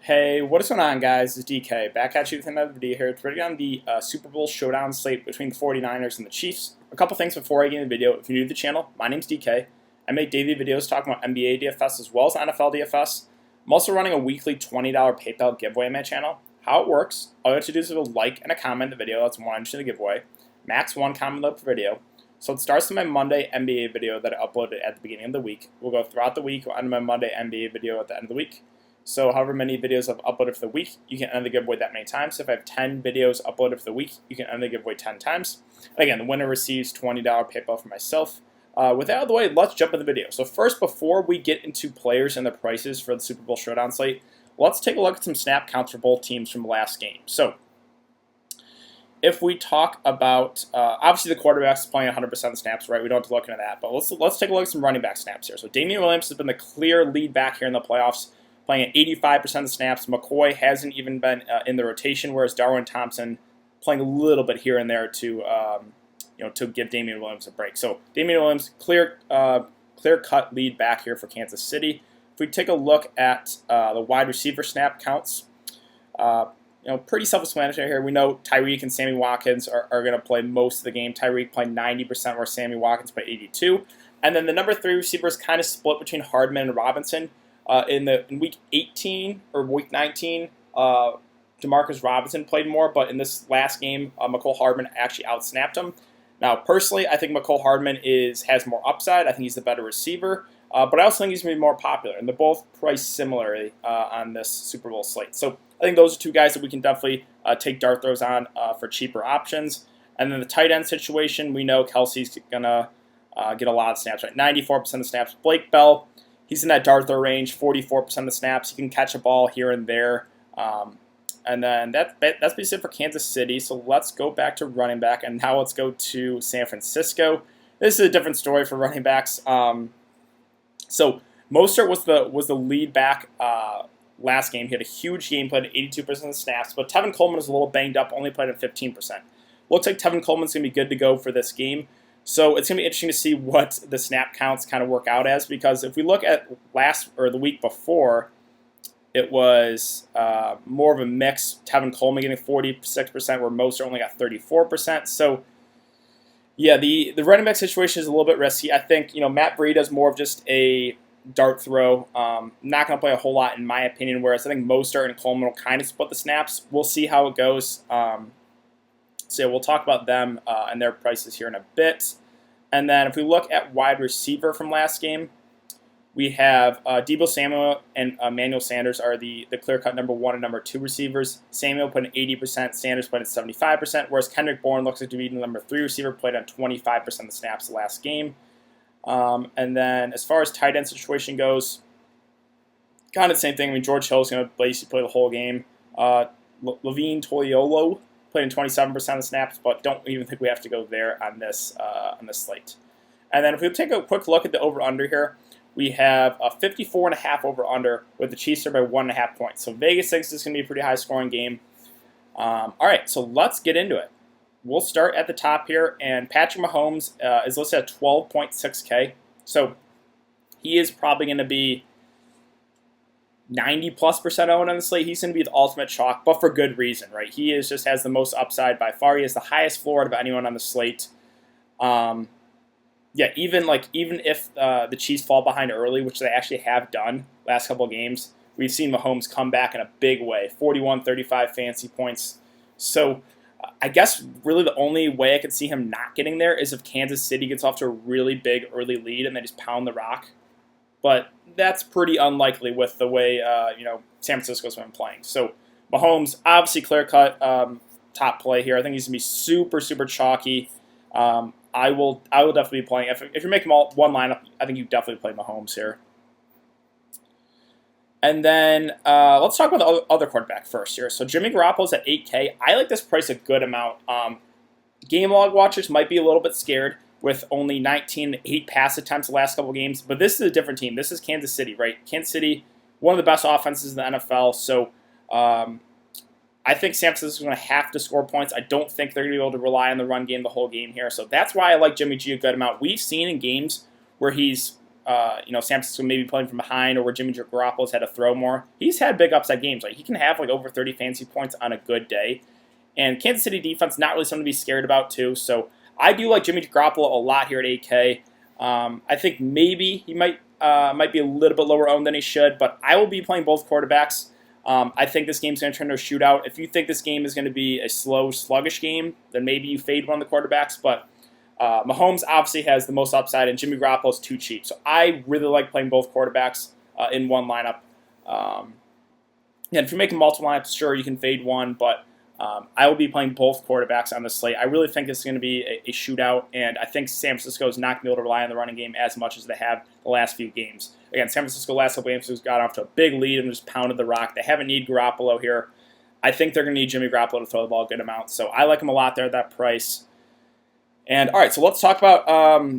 Hey, what is going on, guys? It's DK back at you with another video here. It's ready on the Super Bowl Showdown slate between the 49ers and the Chiefs. A couple things before I get into the video. If you're new to the channel, my name's DK. I make daily videos talking about NBA DFS as well as NFL DFS. I'm also running a weekly $20 PayPal giveaway on my channel. How it works, all you have to do is leave a like and a comment in the video. That's one entry in the giveaway. Max one comment per video. So it starts with my Monday NBA video that I uploaded at the beginning of the week. We'll go throughout the week. We'll end my Monday NBA video at the end of the week. So however many videos I've uploaded for the week, you can end the giveaway that many times. So if I have 10 videos uploaded for the week, you can end the giveaway 10 times. And again, the winner receives $20 PayPal for myself. With that out of the way, let's jump in the video. So first, before we get into players and the prices for the Super Bowl Showdown slate, let's take a look at some snap counts for both teams from last game. So if we talk about, obviously the quarterback's playing 100% of the snaps, right? We don't have to look into that. But let's take a look at some running back snaps here. So Damian Williams has been the clear lead back here in the playoffs, playing at 85% of the snaps. McCoy hasn't even been in the rotation, whereas Darwin Thompson playing a little bit here and there to to give Damian Williams a break. So Damian Williams, clear cut lead back here for Kansas City. If we take a look at the wide receiver snap counts, pretty self-explanatory here. We know Tyreek and Sammy Watkins are going to play most of the game. Tyreek played 90%, where Sammy Watkins played 82%. And then the number 3 receivers kind of split between Hardman and Robinson. In week 18 or week 19, Demarcus Robinson played more, but in this last game, Mecole Hardman actually outsnapped him. Now, personally, I think Mecole Hardman has more upside. I think he's the better receiver, but I also think he's going to be more popular, and they're both priced similarly on this Super Bowl slate. So I think those are two guys that we can definitely take dart throws on for cheaper options. And then the tight end situation, we know Kelsey's going to get a lot of snaps, right? 94% of the snaps. Blake Bell, he's in that dart throw range, 44% of the snaps. He can catch a ball here and there. And then that's basically it for Kansas City. So let's go back to running back, and now let's go to San Francisco. This is a different story for running backs. So Mostert was the lead back last game. He had a huge game, played at 82% of the snaps, but Tevin Coleman is a little banged up, only played at 15%. Looks like Tevin Coleman's going to be good to go for this game. So it's going to be interesting to see what the snap counts kind of work out as, because if we look at the week before, it was more of a mix. Tevin Coleman getting 46%, where Mostert only got 34%. So yeah, the running back situation is a little bit risky. I think Matt Breida is more of just a dart throw. Not going to play a whole lot in my opinion. Whereas I think Mostert and Coleman will kind of split the snaps. We'll see how it goes. So yeah, we'll talk about them and their prices here in a bit. And then if we look at wide receiver from last game, we have Deebo Samuel and Emmanuel Sanders are the clear-cut number 1 and number 2 receivers. Samuel played at 80%, Sanders played at 75%, whereas Kendrick Bourne looks like to be the number 3 receiver, played on 25% of the snaps the last game. And then as far as tight end situation goes, kind of the same thing. I mean, George Hill is going to basically play the whole game. Levine Toilolo played in 27% of the snaps, but don't even think we have to go there on this slate. And then if we take a quick look at the over-under here, we have a 54.5 over-under with the Chiefs are by 1.5 points. So Vegas thinks this is going to be a pretty high-scoring game. All right, so let's get into it. We'll start at the top here, and Patrick Mahomes is listed at 12.6K. So he is probably going to be 90+% owned on the slate. He's going to be the ultimate chalk, but for good reason, right? He just has the most upside by far. He has the highest floor out of anyone on the slate. Yeah, even if the Chiefs fall behind early, which they actually have done last couple of games, we've seen Mahomes come back in a big way, 41-35 fantasy points. So I guess really the only way I could see him not getting there is if Kansas City gets off to a really big early lead and they just pound the rock. But that's pretty unlikely with the way San Francisco's been playing. So Mahomes, obviously clear-cut top play here. I think he's going to be super, super chalky. I will definitely be playing. If you're making one lineup, I think you definitely play Mahomes here. And then let's talk about the other quarterback first here. So Jimmy Garoppolo's at 8K. I like this price a good amount. Game log watchers might be a little bit scared with only 8 pass attempts the last couple games, but this is a different team. This is Kansas City, right? Kansas City, one of the best offenses in the NFL. So I think San Francisco is going to have to score points. I don't think they're going to be able to rely on the run game the whole game here. So that's why I like Jimmy G a good amount. We've seen in games where he's San Francisco maybe playing from behind, or where Jimmy Garoppolo's had to throw more. He's had big upside games. Like, he can have like over 30 fantasy points on a good day. And Kansas City defense, not really something to be scared about too. So I do like Jimmy Garoppolo a lot here at 8K. I think maybe he might be a little bit lower owned than he should, but I will be playing both quarterbacks. I think this game's going to turn into a shootout. If you think this game is going to be a slow, sluggish game, then maybe you fade one of the quarterbacks. But Mahomes obviously has the most upside, and Jimmy Garoppolo's too cheap. So I really like playing both quarterbacks in one lineup. If you're making multiple lineups, sure, you can fade one, but I will be playing both quarterbacks on the slate. I really think this is going to be a shootout, and I think San Francisco is not going to be able to rely on the running game as much as they have the last few games. Again, San Francisco last couple games has got off to a big lead and just pounded the rock. They haven't needed Garoppolo here. I think they're going to need Jimmy Garoppolo to throw the ball a good amount, so I like him a lot there at that price. And all right, so let's talk about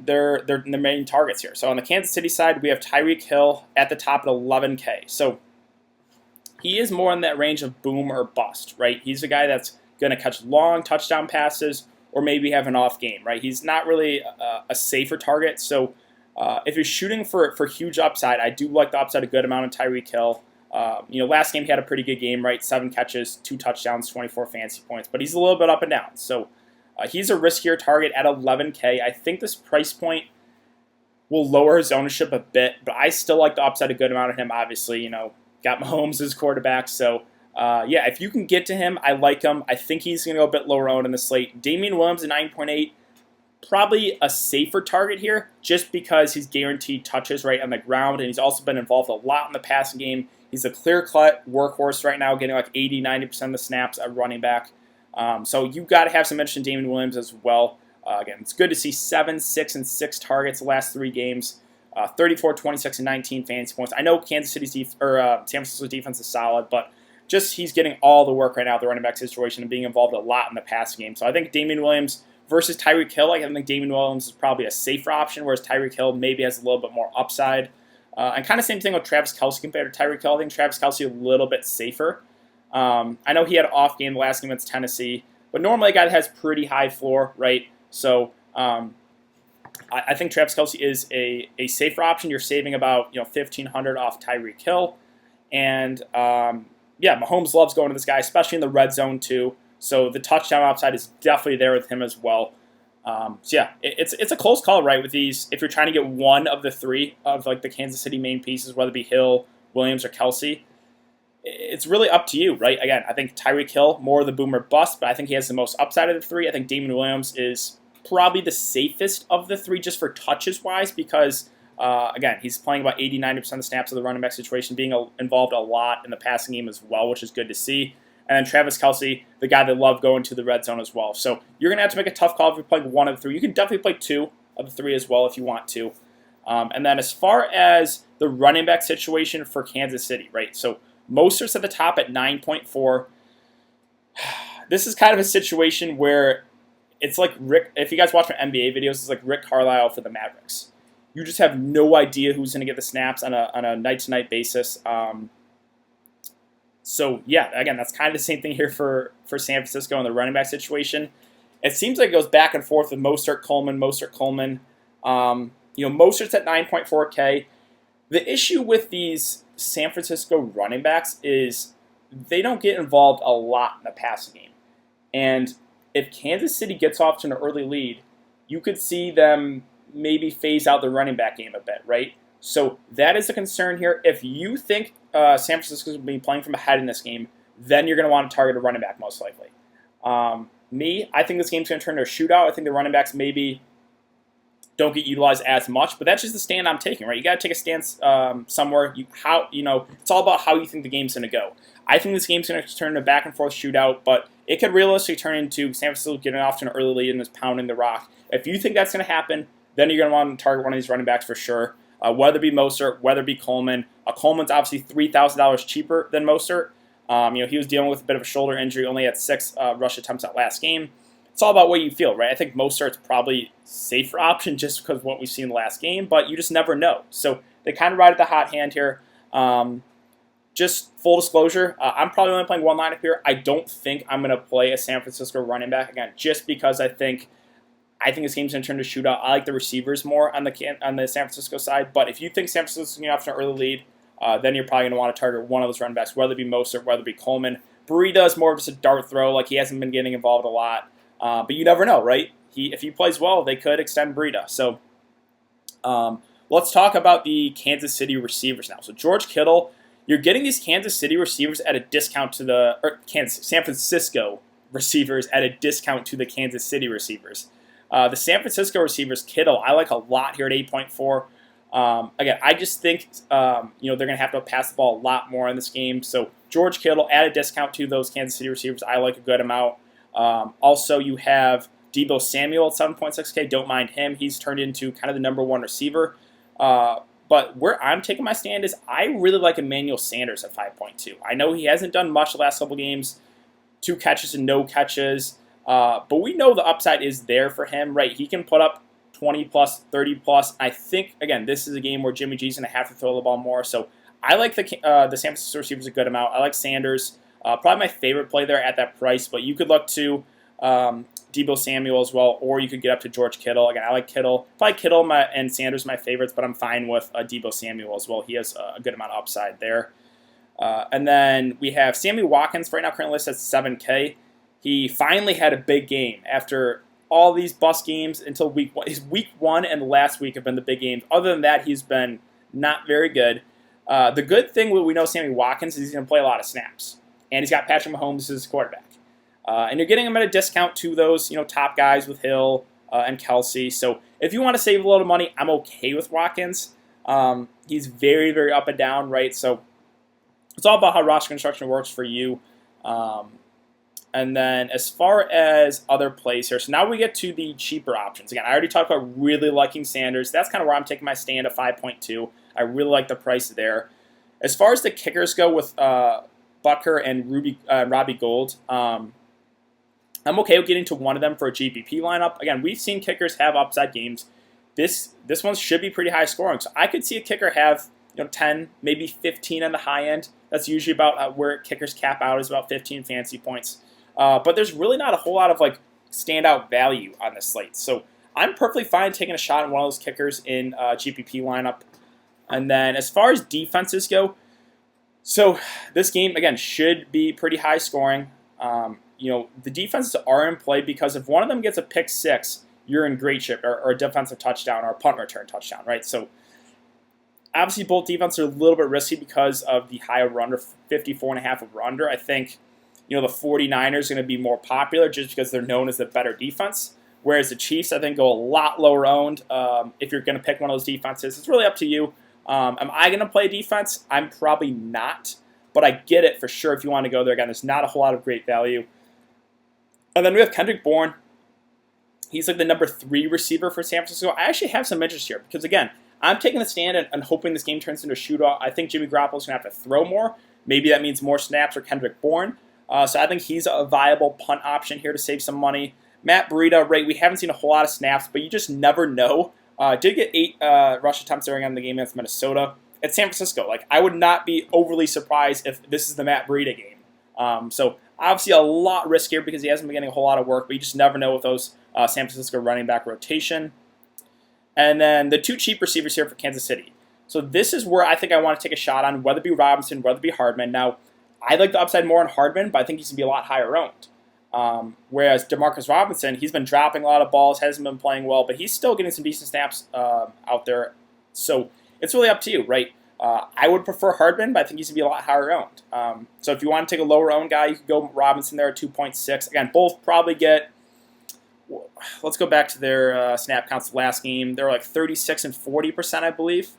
their main targets here. So on the Kansas City side, we have Tyreek Hill at the top at 11K. So he is more in that range of boom or bust, right? He's a guy that's going to catch long touchdown passes or maybe have an off game, right? He's not really a safer target. So if you're shooting for huge upside, I do like the upside a good amount of Tyreek Hill. Last game he had a pretty good game, right? 7 catches, 2 touchdowns, 24 fantasy points, but he's a little bit up and down. So he's a riskier target at 11K. I think this price point will lower his ownership a bit, but I still like the upside a good amount of him. Obviously, got Mahomes as quarterback. So, if you can get to him, I like him. I think he's going to go a bit lower owned in the slate. Damian Williams at 9.8, probably a safer target here just because he's guaranteed touches right on the ground, and he's also been involved a lot in the passing game. He's a clear-cut workhorse right now, getting like 80, 90% of the snaps at running back. So you've got to have some interest in Damian Williams as well. Again, it's good to see 7, 6, and 6 targets the last 3 games. 34, 26, and 19 fantasy points. I know Kansas City's San Francisco's defense is solid, but just he's getting all the work right now at the running back situation and being involved a lot in the passing game. So I think Damian Williams versus Tyreek Hill, I think Damian Williams is probably a safer option, whereas Tyreek Hill maybe has a little bit more upside. And kind of same thing with Travis Kelce compared to Tyreek Hill. I think Travis Kelce a little bit safer. I know he had an off game the last game against Tennessee, but normally a guy that has pretty high floor, right? So I think Travis Kelce is a safer option. You're saving about $1,500 off Tyreek Hill, and Mahomes loves going to this guy, especially in the red zone too. So the touchdown upside is definitely there with him as well. It's a close call, right? With these, if you're trying to get one of the 3 of like the Kansas City main pieces, whether it be Hill, Williams, or Kelce, it's really up to you, right? Again, I think Tyreek Hill more of the boomer bust, but I think he has the most upside of the 3. I think Damian Williams is probably the safest of the 3 just for touches wise because again, he's playing about 80, 90% of the snaps of the running back situation, being involved a lot in the passing game as well, which is good to see. And then Travis Kelce, the guy that loved going to the red zone as well. So you're going to have to make a tough call if you're playing one of the 3. You can definitely play 2 of the 3 as well if you want to. And then as far as the running back situation for Kansas City, right? So Mostert's at the top at 9.4. This is kind of a situation where it's like Rick, if you guys watch my NBA videos, it's like Rick Carlisle for the Mavericks. You just have no idea who's going to get the snaps on a night-to-night basis. So, again, that's kind of the same thing here for San Francisco in the running back situation. It seems like it goes back and forth with Mostert, Coleman. Mostert's at 9.4K. The issue with these San Francisco running backs is they don't get involved a lot in the passing game. And if Kansas City gets off to an early lead, you could see them maybe phase out the running back game a bit, right? So that is a concern here. If you think San Francisco is going to be playing from ahead in this game, then you're going to want to target a running back most likely. I think this game's going to turn into a shootout. I think the running backs maybe don't get utilized as much, but that's just the stand I'm taking, right? You got to take a stance somewhere. It's all about how you think the game's going to go. I think this game's going to turn into a back and forth shootout, but it could realistically turn into San Francisco getting off to an early lead and just pounding the rock. If you think that's going to happen, then you're going to want to target one of these running backs for sure. Whether it be Mostert, whether it be Coleman. Coleman's obviously $3,000 cheaper than Mostert. He was dealing with a bit of a shoulder injury, only had 6 rush attempts that last game. It's all about what you feel, right? I think Mostert's probably a safer option just because of what we've seen in the last game, but you just never know. So they kind of ride at the hot hand here. Just full disclosure, I'm probably only playing one lineup here. I don't think I'm going to play a San Francisco running back, again, just because I think I think this game's going to turn to shootout. I like the receivers more on the San Francisco side. But if you think San Francisco's going to have an early lead, then you're probably going to want to target one of those running backs, whether it be Mostert, whether it be Coleman. Breida is more of just a dart throw. Like, he hasn't been getting involved a lot. But you never know, right? If he plays well, they could extend Breida. So let's talk about the Kansas City receivers now. So George Kittle, you're getting these Kansas City receivers at a discount to San Francisco receivers at a discount to the Kansas City receivers. The San Francisco receivers, Kittle, I like a lot here at 8.4. Again, I just think they're going to have to pass the ball a lot more in this game. So George Kittle at a discount to those Kansas City receivers, I like a good amount. Also, you have Deebo Samuel at 7.6K. Don't mind him. He's turned into kind of the number one receiver. But where I'm taking my stand is I really like Emmanuel Sanders at 5.2. I know he hasn't done much the last couple games, 2 catches and no catches, but we know the upside is there for him, right? He can put up 20 plus, 30 plus. I think, again, this is a game where Jimmy G's going to have to throw the ball more. So I like the San Francisco receivers a good amount. I like Sanders, probably my favorite play there at that price, but you could look to Deebo Samuel as well, or you could get up to George Kittle. Again, I like Kittle. Probably Kittle and Sanders my favorites, but I'm fine with Deebo Samuel as well. He has a good amount of upside there. And then we have Sammy Watkins right now currently listed at 7K. He finally had a big game after all these bust games until week 1. His week 1 and the last week have been the big games. Other than that, he's been not very good. The good thing we know Sammy Watkins is he's going to play a lot of snaps, and he's got Patrick Mahomes as his quarterback. And you're getting him at a discount to those top guys with Hill and Kelsey. So if you want to save a little money, I'm okay with Watkins. He's very, very up and down, right? So it's all about how roster construction works for you. And then as far as other plays here, so now we get to the cheaper options. Again, I already talked about really liking Sanders. That's kind of where I'm taking my stand at 5.2. I really like the price there. As far as the kickers go with Butker and Robbie Gould, I'm okay with getting to one of them for a GPP lineup. Again, we've seen kickers have upside games. This one should be pretty high scoring. So I could see a kicker have 10, maybe 15 on the high end. That's usually about where kickers cap out, is about 15 fantasy points. But there's really not a whole lot of standout value on this slate. So I'm perfectly fine taking a shot on one of those kickers in GPP lineup. And then as far as defenses go, so this game, again, should be pretty high scoring. The defenses are in play because if one of them gets a pick 6, you're in great shape, or a defensive touchdown or a punt return touchdown, right? So obviously both defenses are a little bit risky because of the high over-under, 54.5 over-under. I think the 49ers are going to be more popular just because they're known as the better defense, whereas the Chiefs, I think, go a lot lower owned. If you're going to pick one of those defenses, it's really up to you. Am I going to play defense? I'm probably not, but I get it for sure if you want to go there. Again, there's not a whole lot of great value. And then we have Kendrick Bourne. He's like the number 3 receiver for San Francisco. I actually have some interest here because, again, I'm taking the stand and hoping this game turns into a shootout. I think Jimmy Garoppolo's going to have to throw more. Maybe that means more snaps for Kendrick Bourne. So I think he's a viable punt option here to save some money. Matt Breida, right, we haven't seen a whole lot of snaps, but you just never know. Did get 8 rush attempts during on the game against Minnesota. At San Francisco, I would not be overly surprised if this is the Matt Breida game. So obviously a lot riskier because he hasn't been getting a whole lot of work, but you just never know with those San Francisco running back rotation. And then the 2 cheap receivers here for Kansas City. So this is where I think I want to take a shot on, whether it be Robinson, whether it be Hardman. Now, I like the upside more on Hardman, but I think he's going to be a lot higher owned. Whereas Demarcus Robinson, he's been dropping a lot of balls, hasn't been playing well, but he's still getting some decent snaps out there. So it's really up to you, right? I would prefer Hardman, but I think he's going to be a lot higher owned. So if you want to take a lower owned guy, you could go Robinson there at 2.6. Again, both probably get, let's go back to their snap counts last game. They're like 36 and 40%, I believe.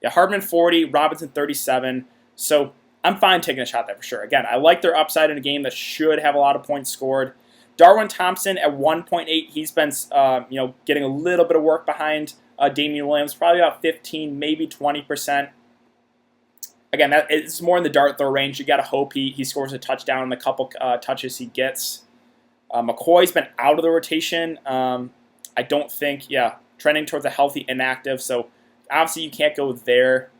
Yeah, Hardman 40, Robinson 37. So I'm fine taking a shot there for sure. Again, I like their upside in a game that should have a lot of points scored. Darwin Thompson at 1.8, he's been getting a little bit of work behind Damian Williams, probably about 15, maybe 20%. Again, that it's more in the dart throw range. You got to hope he scores a touchdown in the couple touches he gets. McCoy's been out of the rotation. I don't think, trending towards a healthy inactive. So obviously you can't go there.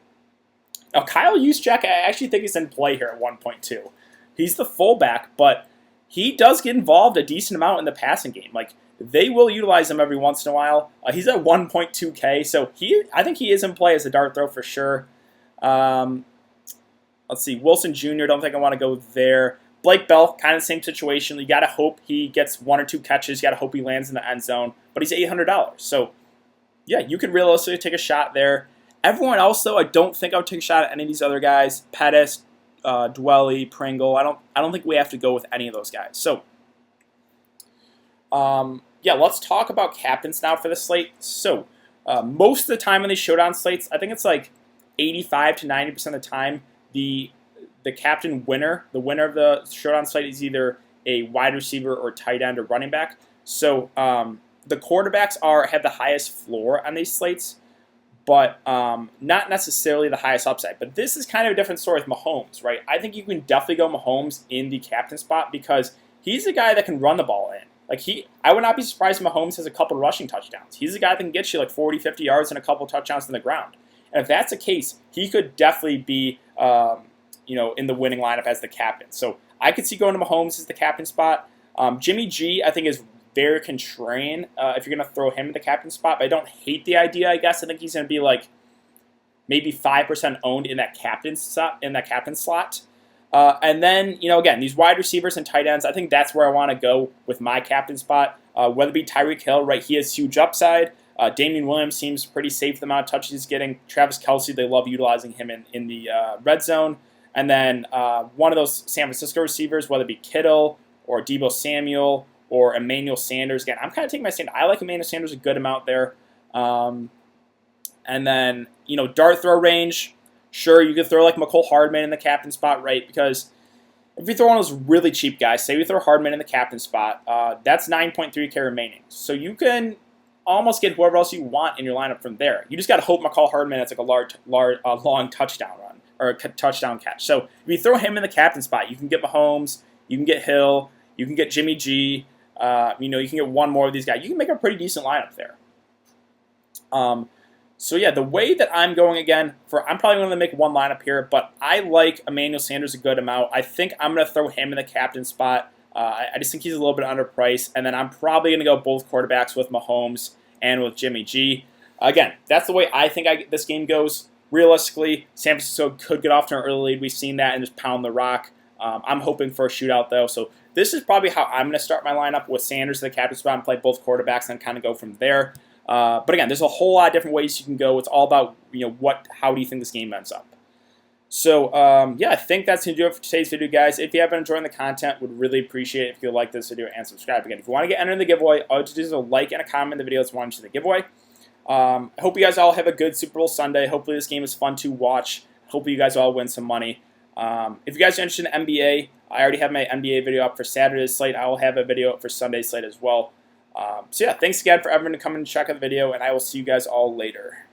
Now, Kyle Juszczyk, I actually think he's in play here at 1.2. He's the fullback, but he does get involved a decent amount in the passing game. Like, they will utilize him every once in a while. He's at 1.2K, so I think he is in play as a dart throw for sure. Let's see, Wilson Jr., don't think I want to go there. Blake Bell, kind of the same situation. You got to hope he gets 1 or 2 catches. You got to hope he lands in the end zone. But he's $800. So, yeah, you could realistically take a shot there. Everyone else, though, I don't think I would take a shot at any of these other guys. Pettis, Dwelly, Pringle. I don't think we have to go with any of those guys. So, yeah, let's talk about captains now for the slate. So, most of the time on these showdown slates, I think it's like 85 to 90% of the time, the captain winner, the winner of the showdown slate is either a wide receiver or tight end or running back. So the quarterbacks have the highest floor on these slates, but not necessarily the highest upside. But this is kind of a different story with Mahomes, right? I think you can definitely go Mahomes in the captain spot because he's a guy that can run the ball in. Like I would not be surprised if Mahomes has a couple of rushing touchdowns. He's a guy that can get you like 40, 50 yards and a couple of touchdowns on the ground. And if that's the case, he could definitely be in the winning lineup as the captain. So I could see going to Mahomes as the captain spot. Jimmy G, I think, is very contrarian if you're going to throw him in the captain spot. But I don't hate the idea, I guess. I think he's going to be like maybe 5% owned in that captain slot. And then, again, these wide receivers and tight ends, I think that's where I want to go with my captain spot. Whether it be Tyreek Hill, right, he has huge upside. Damian Williams seems pretty safe with the amount of touches he's getting. Travis Kelce, they love utilizing him in the red zone. And then one of those San Francisco receivers, whether it be Kittle or Deebo Samuel or Emmanuel Sanders. Again, I'm kind of taking my stand. I like Emmanuel Sanders a good amount there. And then, dart throw range. Sure, you could throw like McCole Hardman in the captain spot, right? Because if you throw one of those really cheap guys, say we throw Hardman in the captain spot, that's 9.3K remaining. So you can almost get whoever else you want in your lineup from there. You just got to hope McCall Hardman has like a long touchdown run or a touchdown catch. So if you throw him in the captain spot, you can get Mahomes, you can get Hill, you can get Jimmy G, you can get one more of these guys. You can make a pretty decent lineup there. So yeah, the way that I'm going again, I'm probably going to make one lineup here, but I like Emmanuel Sanders a good amount. I think I'm going to throw him in the captain spot. I just think he's a little bit underpriced, and then I'm probably going to go both quarterbacks with Mahomes and with Jimmy G. Again, that's the way I think this game goes. Realistically, San Francisco could get off to an early lead. We've seen that and just pound the rock. I'm hoping for a shootout, though. So this is probably how I'm going to start my lineup with Sanders in the captain spot and play both quarterbacks and kind of go from there. But again, there's a whole lot of different ways you can go. It's all about how do you think this game ends up. So, yeah, I think that's going to do it for today's video, guys. If you have been enjoying the content, would really appreciate it if you could like this video and subscribe. Again, if you want to get entered in the giveaway, all you have to do is a like and a comment in the video that's wanting to the giveaway. I hope you guys all have a good Super Bowl Sunday. Hopefully this game is fun to watch. Hopefully you guys all win some money. If you guys are interested in NBA, I already have my NBA video up for Saturday's slate. I will have a video up for Sunday's slate as well. So, yeah, thanks again for everyone to come and check out the video, and I will see you guys all later.